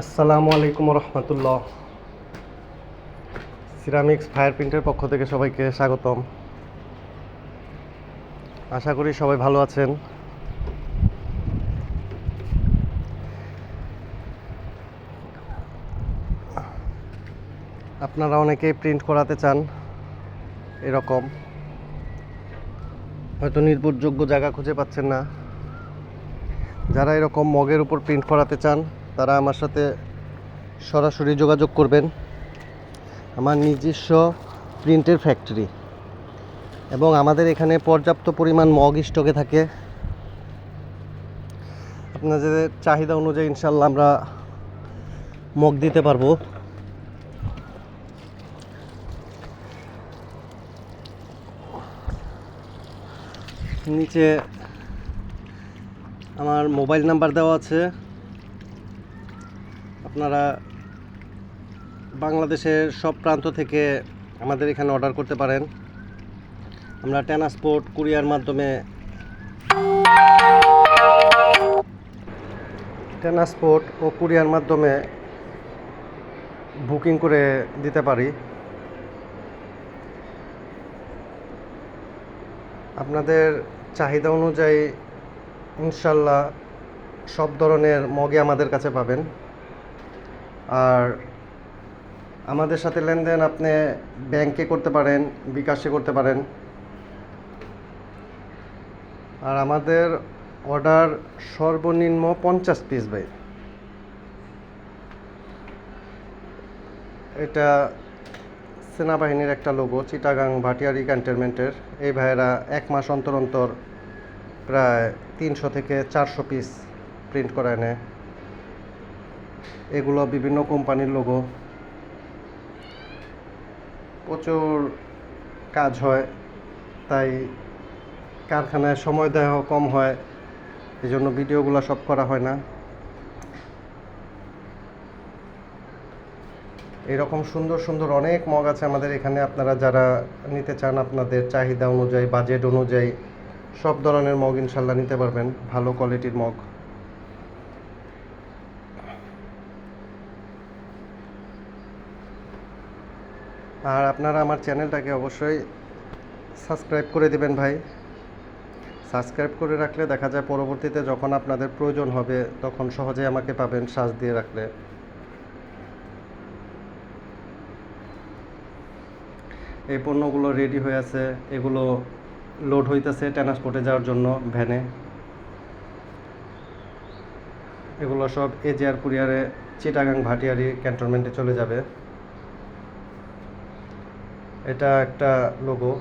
আসসালামু আলাইকুম রহমতুল্লাহ। Ceramics fire প্রিন্টের পক্ষ থেকে সবাইকে স্বাগতম। আশা করি সবাই ভালো আছেন। আপনারা অনেকেই প্রিন্ট করাতে চান, এরকম হয়তো নির্ভরযোগ্য জায়গা খুঁজে পাচ্ছেন না। যারা এরকম মগের উপর প্রিন্ট করাতে চান তারা আমার সাথে সরাসরি যোগাযোগ করবেন। আমার নিজস্ব প্রিন্টের ফ্যাক্টরি এবং আমাদের এখানে পর্যাপ্ত পরিমাণ মগ স্টকে থাকে। আপনাদের চাহিদা অনুযায়ী ইনশাল্লাহ আমরা মগ দিতে পারবো। নিচে আমার মোবাইল নাম্বার দেওয়া আছে, আপনারা বাংলাদেশের সব প্রান্ত থেকে আমাদের এখানে অর্ডার করতে পারেন। আমরা ট্রান্সপোর্ট কুরিয়ার মাধ্যমে বুকিং করে দিতে পারি। আপনাদের চাহিদা অনুযায়ী ইনশাল্লাহ সব ধরনের মগে আমাদের কাছে পাবেন। আর আমাদের সাথে লেনদেন আপনি ব্যাংকে করতে পারেন, বিকাশে করতে পারেন। আর আমাদের অর্ডার সর্বনিম্ন 50 পিস ভাই। এটা সেনাবাহিনীর একটা লোগো, চিটাগাং ভাটিয়ারি ক্যান্টনমেন্টের। এই ভাইয়েরা এক মাস অন্তর অন্তর প্রায় 300 থেকে 400 পিস প্রিন্ট করায় নেয়। এগুলো বিভিন্ন কোম্পানির লোগো, প্রচুর কাজ হয়, তাই কারখানায় সময় দেওয়া কম হয়, এই জন্য ভিডিওগুলো সব করা হয় না। এরকম সুন্দর সুন্দর অনেক মগ আছে আমাদের এখানে। আপনারা যারা নিতে চান আপনাদের চাহিদা অনুযায়ী, বাজেট অনুযায়ী সব ধরনের মগ ইনশাল্লাহ নিতে পারবেন, ভালো কোয়ালিটির মগ। আর আপনারা আমার চ্যানেলটাকে অবশ্যই সাবস্ক্রাইব করে দেবেন ভাই। সাবস্ক্রাইব করে রাখলে দেখা যায় পরবর্তীতে যখন আপনাদের প্রয়োজন হবে তখন সহজে আমাকে পাবেন সার্চ দিয়ে রাখলে। এই পণ্যগুলো রেডি হয়ে আছে, এগুলো লোড হইতেছে ট্রান্সপোর্টে যাওয়ার জন্য ভ্যানে। এগুলো সব এজিআর কুরিয়ারে চিটাগাং ভাটিয়ারি ক্যান্টনমেন্টে চলে যাবে। এটা একটা লোগো।